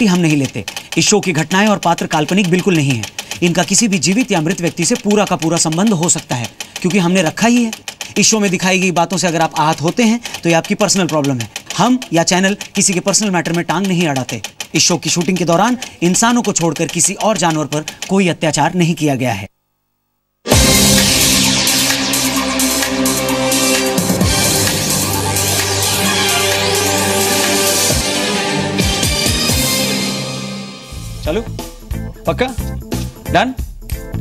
हम नहीं लेते। इस शो की घटनाएं और पात्र काल्पनिक बिल्कुल नहीं है। इनका किसी भी जीवित या मृत व्यक्ति से पूरा का पूरा संबंध हो सकता है, क्योंकि हमने रखा ही है। इस शो में दिखाई गई बातों से अगर आप आहत होते हैं तो ये आपकी पर्सनल प्रॉब्लम है। हम या चैनल किसी के पर्सनल मैटर में टांग नहीं अड़ाते। इस शो की शूटिंग के दौरान इंसानों को छोड़कर किसी और जानवर पर कोई अत्याचार नहीं किया गया है। चलो पक्का done.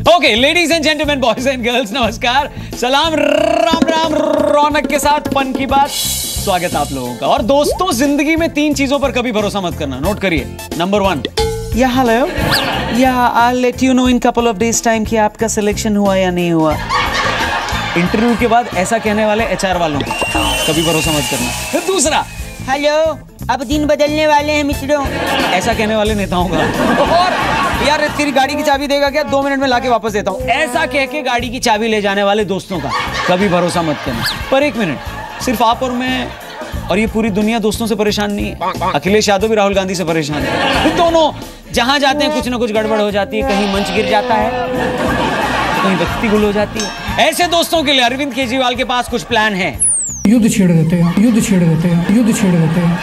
Okay ladies and gentleman, boys and girls, नमस्कार, सलाम, राम राम, रौनक के साथ फन की बात, स्वागत आप लोगों का। और दोस्तों, जिंदगी में 3 चीजों पर कभी भरोसा मत करना, नोट करिए। नंबर 1, या हेलो, या I will let you know in couple of days time कि आपका सिलेक्शन हुआ या नहीं हुआ। इंटरव्यू के बाद ऐसा कहने वाले एचआर वालों को कभी भरोसा मत करना। दूसरा, हेलो, अब दिन बदलने वाले हैं मित्रों, ऐसा कहने वाले नेताओं का। और यार तेरी गाड़ी की चाबी देगा क्या, 2 मिनट में लाके वापस देता हूँ, ऐसा कह के गाड़ी की चाबी ले जाने वाले दोस्तों का कभी भरोसा मत करना। पर 1 मिनट, सिर्फ आप और मैं और ये पूरी दुनिया दोस्तों से परेशान नहीं है। अखिलेश यादव भी राहुल गांधी से परेशान है। दोनों जहां जाते हैं कुछ ना कुछ गड़बड़ हो जाती है, कहीं मंच गिर जाता है, कहीं बत्ती गुल हो जाती है। ऐसे दोस्तों के लिए अरविंद केजरीवाल के पास कुछ प्लान है। युद्ध छेड़ देते हैं, युद्ध छेड़ देते हैं, युद्ध छेड़ देते हैं।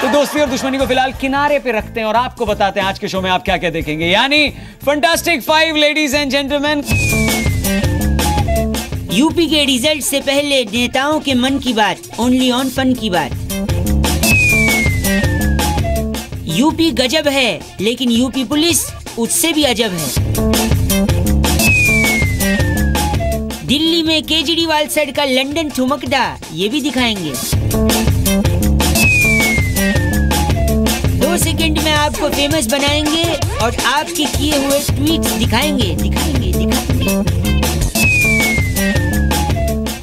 तो दोस्ती और दुश्मनी को फिलहाल किनारे पे रखते हैं और आपको बताते हैं आज के शो में आप क्या क्या देखेंगे, यानी fantastic 5 ladies and gentleman. UP के रिजल्ट से पहले नेताओं के मन की बात, ओनली ऑन फन की बात। यूपी गजब है, लेकिन यूपी पुलिस उससे भी अजब है। दिल्ली में केजरीवाल सर का लंदन ठुमकदा, ये भी दिखाएंगे। 2 सेकंड में आपको फेमस बनाएंगे और आपके किए हुए ट्वीट्स दिखाएंगे।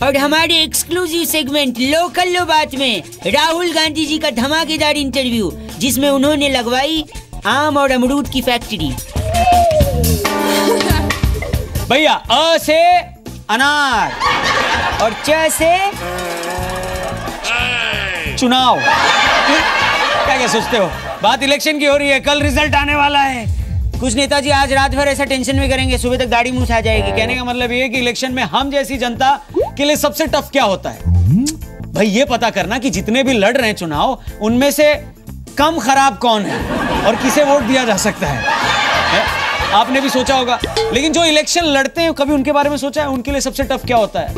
और हमारे एक्सक्लूसिव सेगमेंट लोकल लो बात में राहुल गांधी जी का धमाकेदार इंटरव्यू, जिसमें उन्होंने लगवाई आम और अमरूद की फैक्ट्री। भैया, अ से अनार और च से चुनाव। क्या क्या सोचते हो? बात इलेक्शन की हो रही है, कल रिजल्ट आने वाला है। कुछ नेताजी आज रात भर ऐसा टेंशन में करेंगे, सुबह तक दाढ़ी मुंह छा जाएगी। कहने का मतलब ये है कि इलेक्शन में हम जैसी जनता के लिए सबसे टफ क्या होता है भाई, ये पता करना कि जितने भी लड़ रहे हैं चुनाव, उनमें से कम खराब कौन है और किसे वोट दिया जा सकता है? आपने भी सोचा होगा, लेकिन जो इलेक्शन लड़ते हैं कभी उनके बारे में सोचा है उनके लिए सबसे टफ क्या होता है?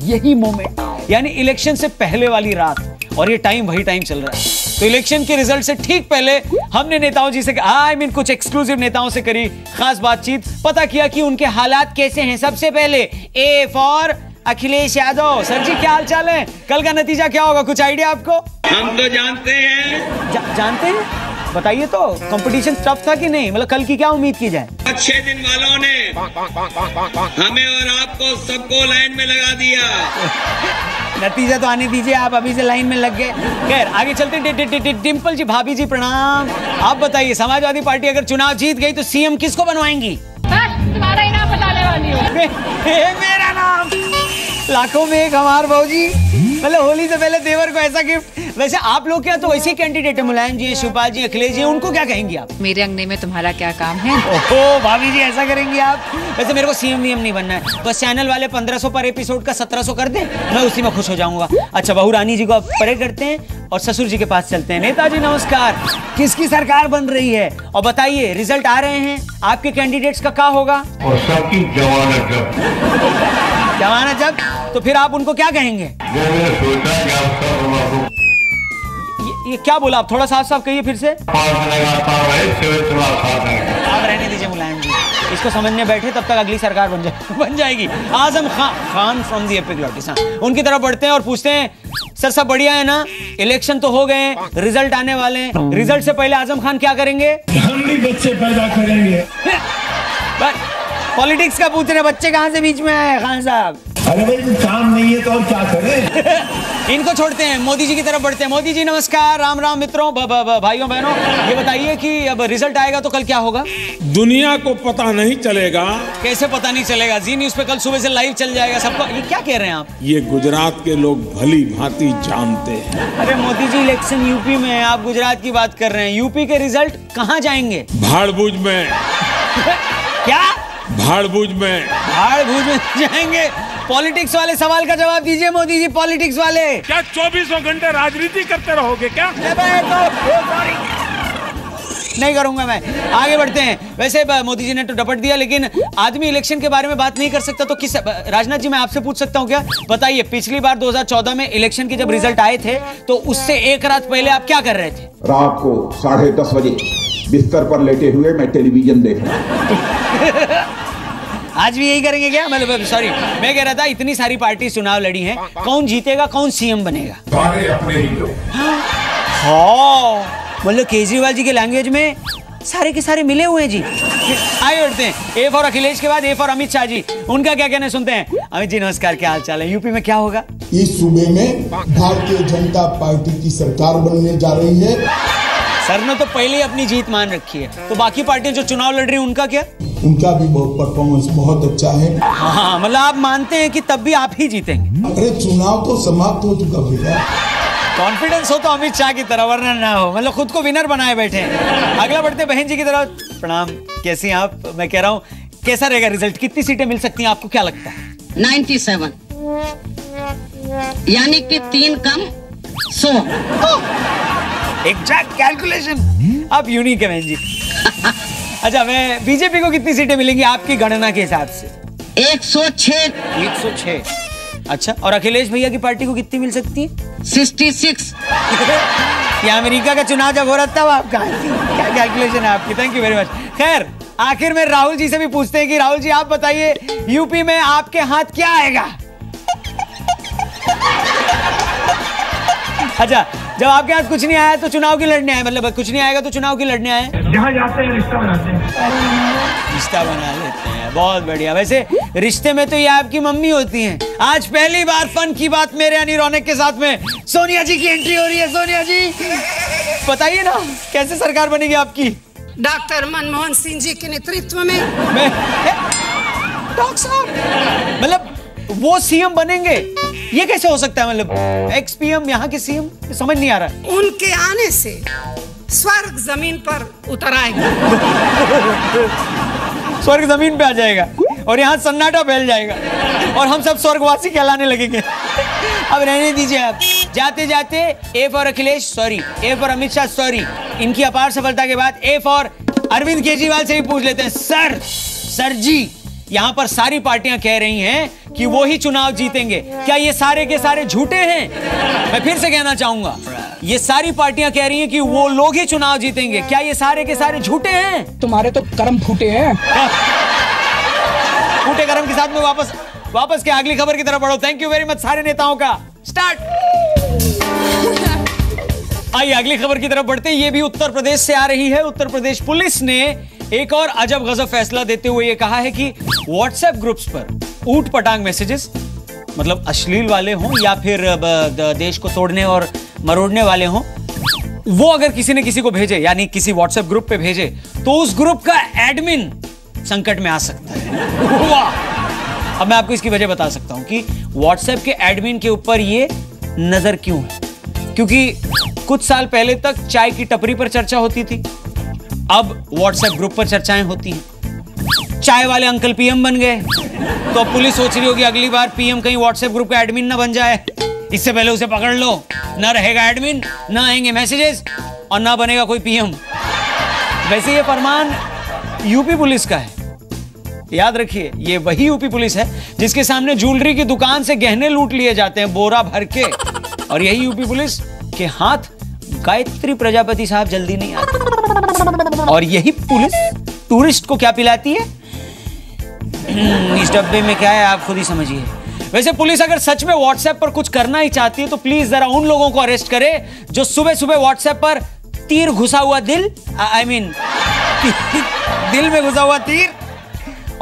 यही मोमेंट, यानी इलेक्शन से पहले वाली रात। और ये टाइम वही टाइम चल रहा है। तो इलेक्शन के रिजल्ट से ठीक पहले हमने नेताओं जी से कुछ एक्सक्लूसिव नेताओं से करी खास बातचीत, पता किया कि उनके हालात कैसे हैं। सबसे पहले A for Akhilesh Yadav. Sir ji क्या हाल चाल है? कल का नतीजा क्या होगा, कुछ आइडिया आपको? हम तो जानते हैं। जानते हैं? बताइए तो, कंपटीशन टफ था कि नहीं? मतलब कल की क्या उम्मीद की जाए? 6 दिन वालों ने हमें और आपको सबको लाइन में लगा दिया। नतीजा तो आने दीजिए, आप अभी से लाइन में लग गए। खैर आगे चलते हैं। डिम्पल जी, भाभी जी प्रणाम। आप बताइए, समाजवादी पार्टी अगर चुनाव जीत गई तो सीएम किसको बनवाएंगी? तुम्हारा ही नाम बताने वाली हूँ। मेरा नाम लाखों में एक हमार भाजी। मतलब होली से पहले देवर को ऐसा गिफ्ट। वैसे आप लोग क्या तो वैसे कैंडिडेट है, मुलायम जी, शिवपाल जी, अखिलेश जी, उनको क्या कहेंगी आप? मेरे अंगने में तुम्हारा क्या काम है? ओहो भाभी जी, ऐसा करेंगी आप? वैसे मेरे को सीएम वीएम नहीं बनना है, बस चैनल वाले 1500 पर एपिसोड का 1700 कर दे, मैं उसी में खुश हो जाऊंगा। अच्छा, बहू रानी जी को आप परे करते हैं और ससुर जी के पास चलते हैं। नेताजी नमस्कार, किसकी सरकार बन रही है? और बताइए, रिजल्ट आ रहे हैं, आपके कैंडिडेट्स का क्या होगा? और सबकी जमानत जब्त। जमानत जब्त? तो फिर आप उनको क्या कहेंगे? मैंने सोचा कि आप सब ये क्या बोला आप? थोड़ा साफ साफ कहिए फिर से। आप रहने दीजिए मुलायम जी, इसको समझने बैठे तब तक अगली सरकार बन जाएगी। Azam Khan from the epiglottis. उनकी तरफ बढ़ते हैं और पूछते हैं, सर सब बढ़िया है ना? इलेक्शन तो हो गए, रिजल्ट आने वाले हैं, रिजल्ट से पहले आजम खान क्या करेंगे? हम भी बच्चे पैदा करेंगे। पॉलिटिक्स का पूछ रहे, बच्चे कहाँ से बीच में आए खान साहब? अरे भाई काम नहीं है तो और क्या करें? इनको छोड़ते हैं, मोदी जी की तरफ बढ़ते हैं। मोदी जी नमस्कार, राम राम मित्रों, भाइयों बहनों, ये बताइए कि अब रिजल्ट आएगा तो कल क्या होगा? दुनिया को पता नहीं चलेगा। कैसे पता नहीं चलेगा? जी न्यूज पे कल सुबह से लाइव चल जाएगा सबको। ये क्या कह रहे हैं आप? ये गुजरात के लोग भली भांति जानते हैं। अरे मोदी जी इलेक्शन यूपी में है, आप गुजरात की बात कर रहे हैं। यूपी के रिजल्ट कहाँ जाएंगे? भाड़भूज में। क्या? भाड़भूज में। भाड़भूज में जाएंगे? पॉलिटिक्स वाले सवाल का जवाब दीजिए मोदी जी, पॉलिटिक्स वाले। क्या 24 घंटे राजनीति करते रहोगे क्या? नहीं करूंगा मैं। आगे बढ़ते हैं। वैसे मोदी जी ने तो डपट दिया, लेकिन आदमी इलेक्शन के बारे में बात नहीं कर सकता तो किस? राजनाथ जी मैं आपसे पूछ सकता हूं क्या? बताइए, पिछली बार 2014 में इलेक्शन के जब रिजल्ट आए थे तो उससे एक रात पहले आप क्या कर रहे थे? रात को 10:30 बजे बिस्तर पर लेटे हुए मैं टेलीविजन देख रहा। आज भी यही करेंगे क्या? मतलब सॉरी, मैं कह रहा था इतनी सारी पार्टी चुनाव लड़ी हैं, कौन जीतेगा, कौन सीएम बनेगा? सारे अपने ही लोग। हाँ, मतलब केजरीवाल जी के लैंग्वेज में सारे के सारे मिले हुए हैं जी। आगे बढ़ते हैं। ए फॉर अखिलेश के बाद ए फॉर अमित शाह जी, उनका क्या कहना सुनते हैं। अमित जी नमस्कार, क्या हाल चाल है? यूपी में क्या होगा? इस सूबे में भारतीय जनता पार्टी की सरकार बनने जा रही है। सर ने तो पहले ही अपनी जीत मान रखी है, तो बाकी पार्टियां जो चुनाव लड़ रही हैं उनका क्या? उनका भी बहुत परफॉर्मेंस बहुत अच्छा है। हाँ, मतलब आप मानते हैं कि तब भी आप ही जीतेंगे? अरे चुनाव तो समाप्त हो चुका भैया। कॉन्फिडेंस हो तो अमित शाह की तरह, वरना ना हो। मतलब खुद को विनर बनाए बैठे हैं। अगला बढ़ते बहन जी की तरफ। प्रणाम, कैसी हैं आप? मैं कह रहा हूँ कैसा रहेगा रिजल्ट, कितनी सीटें मिल सकती हैं आपको, क्या लगता है? 97, यानी कि 3 कम 100। एग्जैक्ट कैलकुलेशन आप यूनिक है बहन जी। अच्छा, मैं बीजेपी को कितनी सीटें मिलेंगी आपकी गणना के हिसाब से? 106। 106। अच्छा, और अखिलेश भैया की पार्टी को कितनी मिल सकती है? 66। ये अमेरिका का चुनाव जब हो रहा था आपका, क्या कैलकुलेशन है आपकी? Thank you very much. खैर, आखिर में राहुल जी से भी पूछते हैं कि राहुल जी आप बताइए, यूपी में आपके हाथ क्या आएगा? अच्छा, जब आपके हाथ कुछ नहीं आया तो चुनाव की लड़ने आए, मतलब कुछ नहीं आएगा तो चुनाव की लड़ने आए? जहाँ जाते हैं रिश्ता बनाते हैं। रिश्ता बना लेते हैं, बहुत बढ़िया। वैसे रिश्ते में तो ये आपकी मम्मी होती हैं। आज पहली बार फन की बात मेरे यानी रौनक के साथ में सोनिया जी की एंट्री हो रही है। सोनिया जी बताइए ना, कैसे सरकार बनेगी आपकी? डॉक्टर मनमोहन सिंह जी के नेतृत्व में। डॉक्टर साहब, मतलब वो सीएम बनेंगे? ये कैसे हो सकता है? मतलब एक्स पीएम यहाँ के सीएम, समझ नहीं आ रहा। उनके आने से स्वर्ग जमीन पर उतर आएगा। स्वर्ग जमीन पे आ जाएगा और यहाँ सन्नाटा फैल जाएगा और हम सब स्वर्गवासी कहलाने लगेंगे। अब रहने दीजिए आप। जाते जाते ए for Akhilesh sorry, A for Amit Shah sorry, इनकी अपार सफलता के बाद ए फॉर अरविंद केजरीवाल से भी पूछ लेते हैं। सर जी, यहाँ पर सारी पार्टियां कह रही हैं कि वो ही चुनाव जीतेंगे, क्या ये सारे के सारे झूठे हैं? मैं फिर से कहना चाहूंगा, ये सारी पार्टियां कह रही हैं कि वो लोग ही चुनाव जीतेंगे, क्या ये सारे के सारे झूठे हैं? तुम्हारे तो कर्म फूटे हैं। फूटे कर्म के साथ में वापस के अगली खबर की तरफ बढ़ो। थैंक यू वेरी मच सारे नेताओं का। स्टार्ट। आइए अगली खबर की तरफ बढ़ते हैं। ये भी उत्तर प्रदेश से आ रही है। उत्तर प्रदेश पुलिस ने एक और अजब गजब फैसला देते हुए ये कहा है कि व्हाट्सएप ग्रुप्स पर ऊट पटांग मैसेजेस, मतलब अश्लील वाले हों या फिर देश को तोड़ने और मरोड़ने वाले हों, वो अगर किसी ने किसी को भेजे, यानी किसी व्हाट्सएप ग्रुप पे भेजे, तो उस ग्रुप का एडमिन संकट में आ सकता है। वाह! अब मैं आपको इसकी वजह बता सकता हूं कि व्हाट्सएप के एडमिन के ऊपर ये नजर क्यों है। क्योंकि कुछ साल पहले तक चाय की टपरी पर चर्चा होती थी, अब व्हाट्सएप ग्रुप पर चर्चाएं होती हैं। चाय वाले अंकल पीएम बन गए, तो पुलिस सोच रही होगी अगली बार पीएम कहीं व्हाट्सएप ग्रुप का एडमिन ना बन जाए, इससे पहले उसे पकड़ लो। ना रहेगा एडमिन, ना आएंगे मैसेजेस और ना बनेगा कोई पीएम। वैसे ये फरमान यूपी पुलिस का है। याद रखिए, ये वही यूपी पुलिस है जिसके सामने ज्वेलरी की दुकान से गहने लूट लिए जाते हैं बोरा भर के, और यही यूपी पुलिस के हाथ गायत्री प्रजापति साहब जल्दी नहीं आते। और यही पुलिस टूरिस्ट को क्या पिलाती है? इस डब्बे में क्या है आप खुद ही समझिए। वैसे पुलिस अगर सच में व्हाट्सएप पर कुछ करना ही चाहती है तो प्लीज जरा उन लोगों को अरेस्ट करे जो सुबह सुबह व्हाट्सएप पर तीर घुसा हुआ दिल, दिल में घुसा हुआ तीर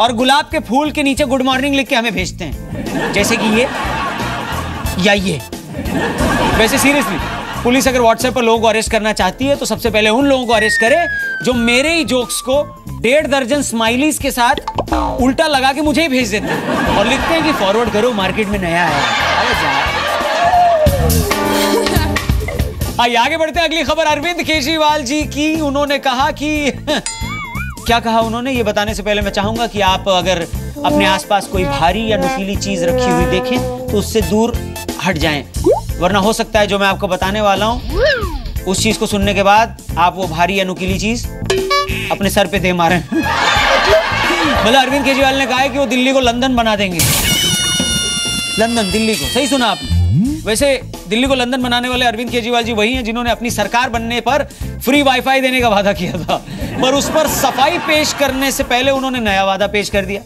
और गुलाब के फूल के नीचे गुड मॉर्निंग लिख के हमें भेजते हैं, जैसे कि ये या ये। वैसे सीरियसली पुलिस अगर व्हाट्सएप पर लोगों को अरेस्ट करना चाहती है तो सबसे पहले उन लोगों को अरेस्ट करे जो मेरे ही जोक्स को 1.5 दर्जन स्माइलीज के साथ उल्टा लगा के मुझे ही भेज देते हैं और लिखते हैं कि फॉरवर्ड करो, मार्केट में नया है। आइए आगे बढ़ते हैं। अगली खबर अरविंद केजरीवाल जी की। उन्होंने कहा कि क्या कहा उन्होंने, ये बताने से पहले मैं चाहूंगा कि आप अगर अपने आसपास कोई भारी या नुकीली चीज रखी हुई देखें तो उससे दूर हट जाएं, वरना हो सकता है जो मैं आपको बताने वाला हूं उस चीज को सुनने के बाद आप वो भारी या नुकीली चीज अपने सर पे दे मारें। मतलब अरविंद केजरीवाल ने कहा है कि वो दिल्ली को लंदन बना देंगे। लंदन, दिल्ली को, सही सुना आपने। वैसे दिल्ली को लंदन बनाने वाले अरविंद केजरीवाल जी वही हैं जिन्होंने अपनी सरकार बनने पर फ्री वाईफाई देने का वादा किया था, पर उस पर सफाई पेश करने से पहले उन्होंने नया वादा पेश कर दिया।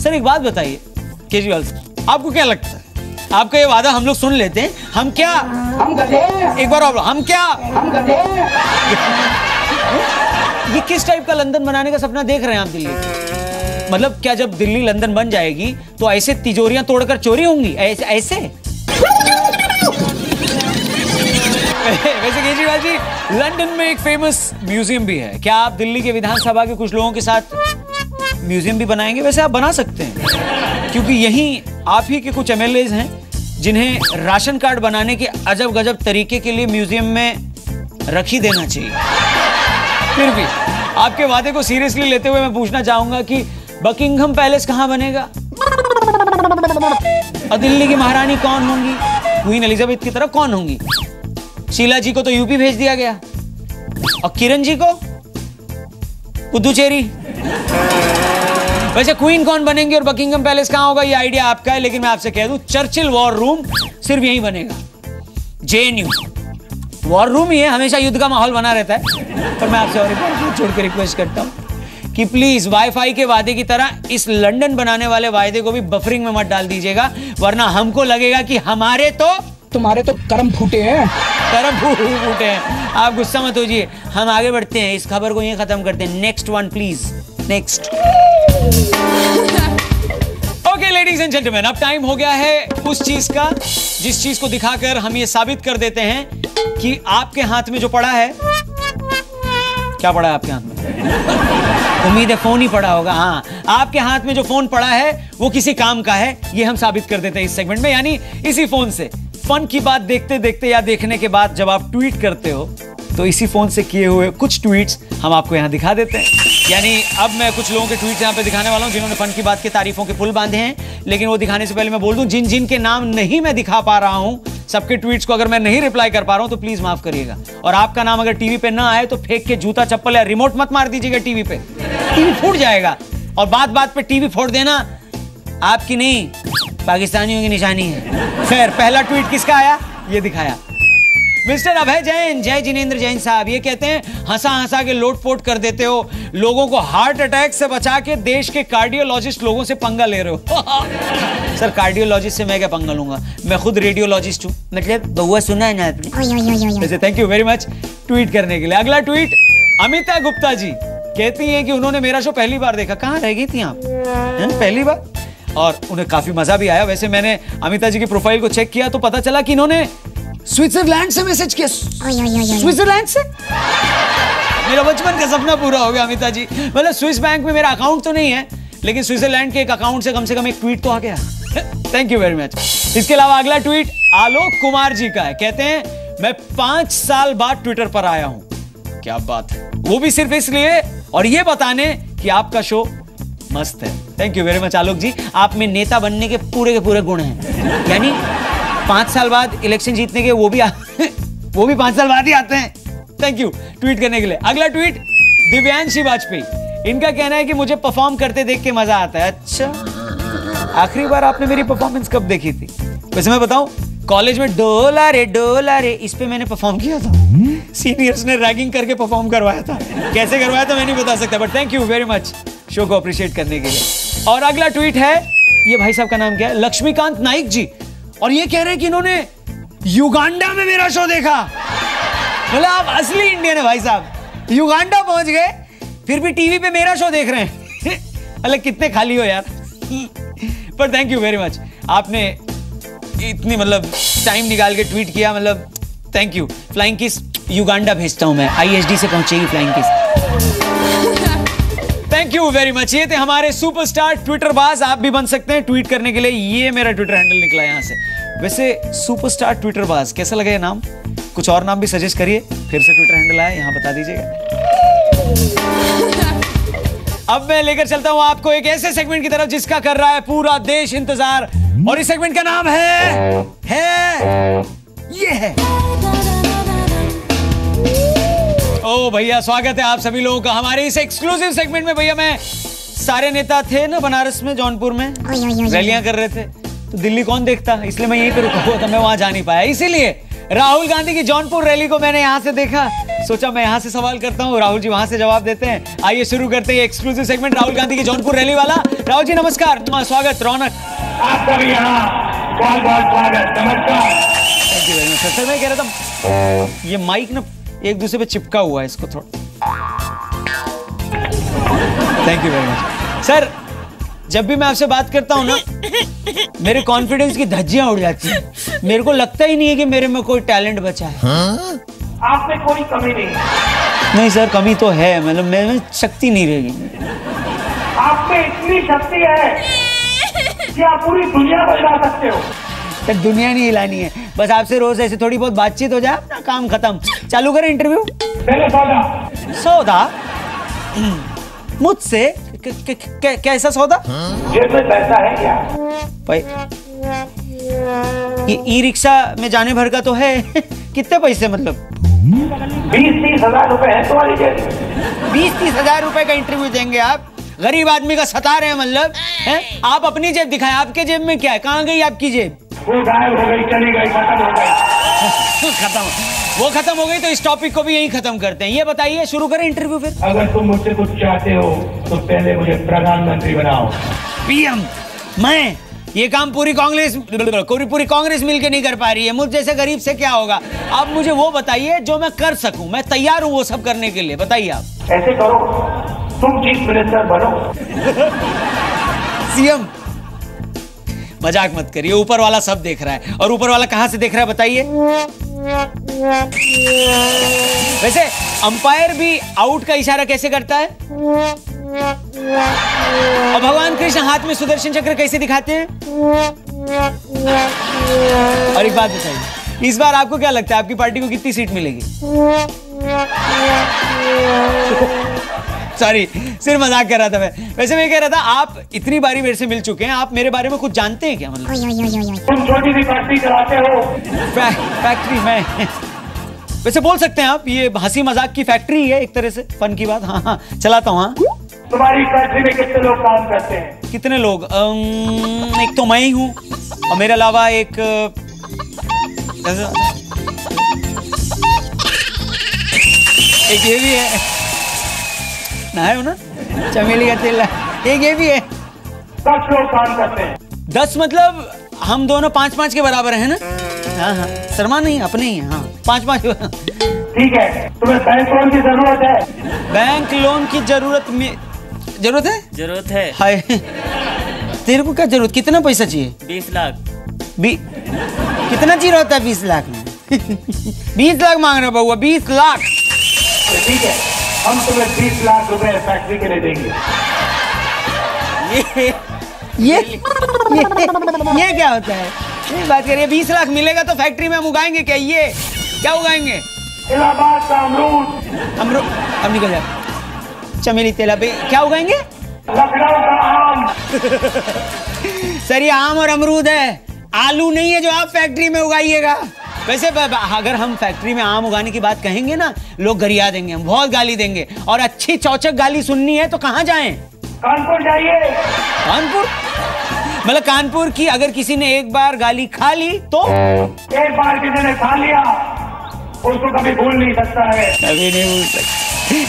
सर एक बात बताइए केजरीवाल साहब, आपको क्या लगता है, आपका ये वादा हम लोग सुन लेते हैं, हम क्या, एक बार हम क्या, ये किस टाइप का लंदन बनाने का सपना देख रहे हैं आप दिल्ली? मतलब क्या जब दिल्ली लंदन बन जाएगी तो ऐसे तिजोरियां तोड़कर चोरी होंगी, ऐसे? वैसे केजरीवाल जी, लंदन में एक फेमस म्यूजियम भी है, क्या आप दिल्ली के विधानसभा के कुछ लोगों के साथ म्यूजियम भी बनाएंगे? वैसे आप बना सकते हैं, क्योंकि यहीं आप ही के कुछ एमएलएज हैं जिन्हें राशन कार्ड बनाने के अजब गजब तरीके के लिए म्यूजियम में रख ही देना चाहिए। फिर भी आपके वादे को सीरियसली लेते हुए मैं पूछना चाहूंगा कि बकिंघम पैलेस कहां बनेगा और दिल्ली की महारानी कौन होंगी, क्वीन एलिजाबेथ की तरह कौन होंगी? शीला जी को तो यूपी भेज दिया गया और किरण जी को पुदुचेरी। वैसे क्वीन कौन बनेंगे और बकिंघम पैलेस कहां होगा, ये आइडिया आपका है, लेकिन मैं आपसे कह दूं चर्चिल वॉर रूम सिर्फ यहीं बनेगा, जेएनयू। वॉर रूम ही है, हमेशा युद्ध का माहौल बना रहता है। पर मैं आपसे और एक बार छोड़ के रिक्वेस्ट करता हूं कि प्लीज वाईफाई के वादे की तरह इस लंदन बनाने वाले वादे को भी बफरिंग में मत डाल दीजिएगा, वरना हमको लगेगा कि तुम्हारे तो कर्म फूटे हैं, कर्म फूटे हैं। आप गुस्सा मत होइए, हम आगे बढ़ते हैं, इस खबर को यहीं खत्म करते हैं। Next one please, next. Okay ladies and gentleman, अब टाइम हो गया है उस चीज का जिस चीज को दिखाकर हम ये साबित कर देते हैं कि आपके हाथ में जो पड़ा है, क्या पड़ा है आपके हाथ में? उम्मीद है फोन ही पड़ा होगा। हाँ, आपके हाथ में जो फोन पड़ा है वो किसी काम का है, ये हम साबित कर देते हैं इस सेगमेंट में। यानी इसी फोन से फन की बात देखते देखते या देखने के बाद जब आप ट्वीट करते हो तो इसी फोन से किए हुए कुछ ट्वीट्स हम आपको यहाँ दिखा देते हैं। यानी अब मैं कुछ लोगों के ट्वीट्स यहाँ पे दिखाने वाला हूँ जिन्होंने फन की बात के तारीफों के पुल बांधे हैं, लेकिन वो दिखाने से पहले मैं बोल दूं जिन जिन के नाम नहीं मैं दिखा पा रहा हूँ, सबके ट्वीट्स को अगर मैं नहीं रिप्लाई कर पा रहा हूँ तो प्लीज माफ करिएगा। और आपका नाम अगर टीवी पे ना आए तो फेंक के जूता चप्पल या रिमोट मत मार दीजिएगा टीवी पे, टीवी फूट जाएगा। और बात बात पे टीवी फोड़ देना आपकी नहीं पाकिस्तानियों की निशानी है। खैर पहला ट्वीट किसका आया ये दिखाया, मिस्टर अभय जैन, जय जिनेंद्र जैन साहब, ये कहते हैं हंसा हंसा के लोटपोट कर देते हो, लोगों को हार्ट अटैक से बचा के देश के कार्डियोलॉजिस्ट लोगों से पंगा ले रहे हो। सर कार्डियोलॉजिस्ट से मैं क्या पंगा लूंगा, मैं खुद रेडियोलॉजिस्ट हूँ, मतलब बहुआ सुना है ना आपने। वैसे thank you very much tweet करने के लिए। अगला ट्वीट अमिता गुप्ता जी कहती हैं कि उन्होंने मेरा शो पहली बार देखा। कहाँ रह गई थी आप, पहली बार? और उन्हें काफी मजा भी आया। वैसे मैंने अमिता जी की प्रोफाइल को चेक किया तो पता चला कि इन्होंने स्विट्जरलैंड से मैसेज किया। स्विट्जरलैंड से मेरा बचपन का सपना पूरा हो गया अमिता जी। मतलब स्विस बैंक में मेरा अकाउंट तो नहीं है, लेकिन स्विट्जरलैंड के एक अकाउंट से कम एक ट्वीट तो आ गया। Thank you very much. इसके अलावा अगला ट्वीट आलोक कुमार जी का है, कहते हैं मैं 5 साल बाद ट्विटर पर आया हूं। क्या बात है, वो भी सिर्फ इसलिए और ये बताने कि आपका शो मस्त है। थैंक यू वेरी मच आलोक जी, आप में नेता बनने के पूरे गुण हैं। यानी 5 साल बाद इलेक्शन जीतने के वो भी 5 साल बाद ही आते हैं। थैंक यू ट्वीट करने के लिए। अगला ट्वीट दिव्यांशी वाजपेयी, इनका कहना है कि मुझे परफॉर्म करते देख के मजा आता है। अच्छा, आखिरी बार आपने मेरी परफॉर्मेंस कब देखी थी? वैसे मैं बताऊं, कॉलेज में डोला रे इस पे मैंने परफॉर्म किया था। सीनियर्स ने रैगिंग करके परफॉर्म करवाया था, कैसे करवाया था मैं नहीं बता सकता, but thank you very much show को अप्रिशिएट करने के लिए। और अगला ट्वीट है, ये भाई साहब का नाम क्या है, लक्ष्मीकांत नाइक जी, और ये कह रहे हैं कि इन्होंने युगांडा में मेरा शो देखा। मतलब आप असली इंडियन है भाई साहब, युगांडा पहुंच गए फिर भी टीवी पे मेरा शो देख रहे हैं। मतलब कितने खाली हो यार। पर थैंक यू वेरी मच, आपने इतनी मतलब टाइम निकाल के ट्वीट किया, मतलब thank you. Flying kiss Uganda भेजता हूं मैं, ISD से पहुंचेगी flying kiss. Thank you very much. ये थे हमारे सुपरस्टार ट्विटर बाज। आप भी बन सकते हैं ट्वीट करने के लिए, ये मेरा ट्विटर हैंडल निकला यहां से। वैसे सुपरस्टार ट्विटर बाज कैसा लगा ये नाम? कुछ और नाम भी सजेस्ट करिए, फिर से ट्विटर हैंडल आया यहां बता दीजिएगा। अब मैं लेकर चलता हूं आपको एक ऐसे सेगमेंट की तरफ जिसका कर रहा है पूरा देश इंतजार, और इस सेगमेंट का नाम है ये है। ओ भैया, स्वागत है आप सभी लोगों का हमारे इस एक्सक्लूसिव सेगमेंट में। भैया मैं सारे नेता थे ना बनारस में, जौनपुर में रैलियां कर रहे थे, तो दिल्ली कौन देखता, इसलिए मैं यहीं पे रुका हुआ था, मैं वहां जा नहीं पाया। इसीलिए राहुल गांधी की जौनपुर रैली को मैंने यहां से देखा, सोचा मैं यहां से सवाल करता हूं, राहुल जी वहां से जवाब देते हैं। आइए शुरू करते हैं एक्सक्लूसिव सेगमेंट राहुल गांधी की जौनपुर रैली वाला। राहुल जी नमस्कार, स्वागत। रौनक आपका भी यहाँ बहुत बहुत स्वागत, नमस्कार। Thank you very much sir. मैं कह रहा था ये माइक ना एक दूसरे पे चिपका हुआ है, इसको थोड़ा। Thank you very much sir. जब भी मैं आपसे बात करता हूं ना, मेरे कॉन्फिडेंस की धज्जियां उड़ जाती हैं। मेरे को लगता ही नहीं है कि मेरे में कोई टैलेंट बचा है। आप में कोई कमी नहीं। नहीं सर, कमी तो है, मतलब मेरे में शक्ति नहीं रहेगी। आप में इतनी शक्ति है कि आप पूरी दुनिया बदला सकते हो। तो दुनिया नहीं हिलानी है, बस आपसे रोज ऐसे थोड़ी बहुत बातचीत हो जाए ना, काम खत्म। चालू करें इंटरव्यू। पहले सौदा। सौदा मुझसे? कैसा सौदा? जेब में पैसा है क्या? भाई ये ई रिक्शा में जाने भर का तो है। कितने पैसे, मतलब 20-30 हजार रुपए है तुम्हारी जेब? 20-30 हजार रुपए का इंटरव्यू देंगे आप? गरीब आदमी का सता रहे हैं, मतलब है? आप अपनी जेब दिखाएं, आपके जेब में क्या है? कहाँ गई आपकी जेब? वो गायब हो गई, चली गई, खत्म हो गई। खत्म, वो खत्म हो गई तो इस टॉपिक को भी यही खत्म करते हैं। ये बताइए, शुरू करें इंटरव्यू फिर। अगर तुम मुझसे कुछ चाहते हो तो पहले मुझे प्रधानमंत्री बनाओ। PM? मैं ये काम पूरी कांग्रेस मिलकर नहीं कर पा रही है, मुझ जैसे गरीब से क्या होगा? आप मुझे वो बताइए जो मैं कर सकूं, मैं तैयार हूं वो सब करने के लिए। बताइए आप। ऐसे करो, तुम चीफ मिनिस्टर बनो। CM? मजाक मत करिए, ऊपर वाला सब देख रहा है। और ऊपर वाला कहां से देख रहा है बताइए? वैसे अंपायर भी आउट का इशारा कैसे करता है? और भगवान कृष्ण हाथ में सुदर्शन चक्र कैसे दिखाते हैं? और एक बात बताइए, इस बार आपको क्या लगता है आपकी पार्टी को कितनी सीट मिलेगी? सॉरी, सिर्फ मजाक कर रहा था मैं। वैसे मैं कह रहा था, आप इतनी बारी मेरे से मिल चुके हैं, आप मेरे बारे में कुछ जानते हैं क्या? मतलब तुम छोटी सी फैक्ट्री चलाते हो। फैक्ट्री में वैसे बोल सकते हैं आप, ये हंसी मजाक की फैक्ट्री है एक तरह से, फन की बात। हाँ हाँ चलाता हूँ। हाँ, तुम्हारी फैक्ट्री में कितने लोग काम करते हैं? कितने लोग? एक तो मैं ही हूँ, और मेरे अलावा एक ये भी है ना, है ना, चमेली का तेल। एक ये भी है। 10 लोग काम करते हैं। 10 मतलब हम दोनों 5-5 के बराबर हैं ना? हाँ हाँ, शर्मा नहीं, अपने ही हैं। हाँ 5-5। ठीक है, तुम्हें बैंक लोन की जरूरत है? बैंक लोन की जरूरत है? जरूरत है। हाय, तेरे को क्या जरूरत? कितना पैसा चाहिए? 20 लाख। कितना जीरो होता है 20 लाख में? 20 लाख मांग रहा बउआ, 20 लाख। ठीक है, हम तुम्हें 20 लाख रुपए फैक्ट्री के लिए देंगे। ये क्या होता है? ये बात करिए, 20 लाख मिलेगा तो फैक्ट्री में हम उगाएंगे क्या? ये क्या उगाएंगे? इलाहाबाद का अमरूद। अब निकल जाए। चमेली तेला पे क्या उगाएंगे? लखनऊ का आम। सर ये आम और अमरूद है, आलू नहीं है जो आप फैक्ट्री में उगाइएगा। वैसे अगर हम फैक्ट्री में आम उगाने की बात कहेंगे ना, लोग गरिया देंगे, हम बहुत गाली देंगे। और अच्छी चौचक गाली सुननी है तो कहाँ जाएं? कानपुर जाइए। कानपुर? मतलब कानपुर की अगर किसी ने एक बार गाली खा ली तो? एक बार किसी ने खा लिया उसको कभी भूल नहीं सकता है। कभी नहीं भूल सकता।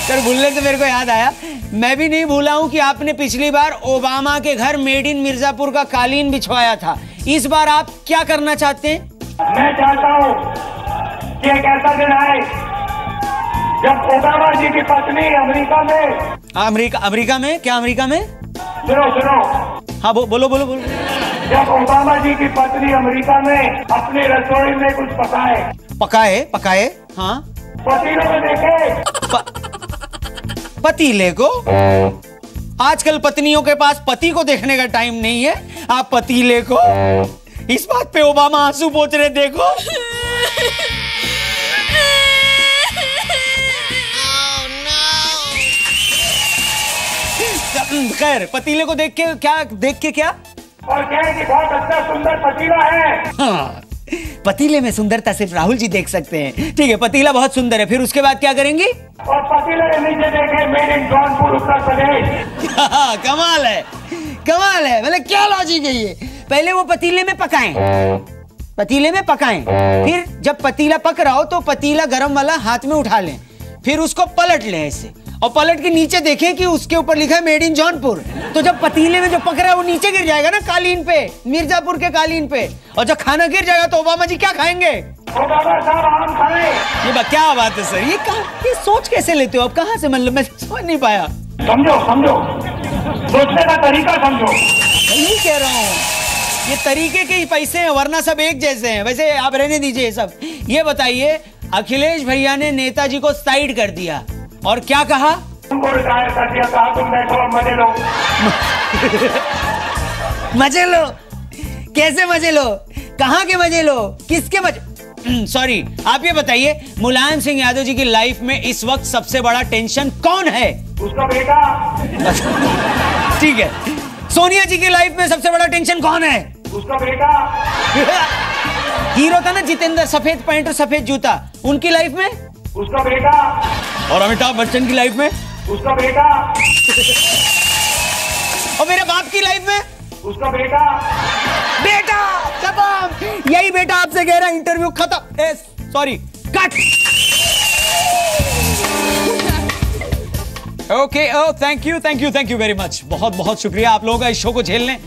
सर भूलने से मेरे को याद आया, मैं भी नहीं भूला हूं कि आपने पिछली बार ओबामा के घर मेड इन मिर्जापुर का कालीन बिछवाया था। इस बार आप क्या करना चाहते हैं? मैं चाहता हूं कि एक ऐसा दिन आए जब ओबामा जी की पत्नी अमेरिका में क्या अमेरिका में सुनो सुनो, हाँ बोलो बोलो बोलो। जब ओबामा जी की पत्नी अमेरिका में अपनी रसोई में कुछ पकाए, पकाए, हाँ, पतीलों में देखे, पतीले को। आजकल पत्नियों के पास पति को देखने का टाइम नहीं है, आप पतीले को। इस बात पे ओबामा आंसू पोंछ रहे, देखो। खैर, पतीले को देख के क्या और कहें कि बहुत अच्छा सुंदर पतीला है। हाँ, पतीले में सुंदरता सिर्फ राहुल जी देख सकते हैं। ठीक है, पतीला बहुत सुंदर है, फिर उसके बाद क्या करेंगी? और पतीले के नीचे देखे मेड इन जौनपुर उत्तर प्रदेश। कमाल है, कमाल है। मतलब क्या लॉजिक है ये? पहले वो पतीले में पकाएं, फिर जब पतीला पक रहा हो तो पतीला गरम वाला हाथ में उठा लें, फिर उसको पलट लें ऐसे, और पलट के नीचे देखें कि उसके ऊपर लिखा है मेड इन जौनपुर। तो जब पतीले में जो पक रहा है वो नीचे गिर जाएगा ना कालीन पे, मिर्जापुर के कालीन पे, और जब खाना गिर जाएगा तो ओबामा जी क्या खाएंगे? ओबामा साहब आम खाएं। ये क्या बात है सर, ये सोच कैसे लेते हो आप? कहाँ से, मतलब मैं समझ नहीं पाया। समझो, सोचने का तरीका समझो। यही कह रहा हूँ, ये तरीके के ही पैसे हैं, वरना सब एक जैसे हैं। वैसे आप रहने दीजिए सब। ये बताइए, अखिलेश भैया ने नेताजी को साइड कर दिया और क्या कहा? तुमको रिटायर कर दिया, कहा तुम बैठो मजे लो। मजे लो? कैसे मजे लो? कहाँ के मजे लो? किसके मजे? सॉरी, आप ये बताइए, मुलायम सिंह यादव जी की लाइफ में इस वक्त सबसे बड़ा टेंशन कौन है? उसका बेटा। ठीक है। सोनिया जी की लाइफ में सबसे बड़ा टेंशन कौन है? उसका बेटा। हीरो था ना जितेंद्र, सफेद पैंट और सफेद जूता, उनकी लाइफ में? उसका बेटा। और अमिताभ बच्चन की लाइफ में? उसका बेटा। और मेरे बाप की लाइफ में? उसका बेटा। बेटा खत्म। यही बेटा आपसे कह रहा, इंटरव्यू खत्म। Sorry, cut. Okay, thank you very much. बहुत बहुत शुक्रिया आप लोगों का इस शो को झेलने।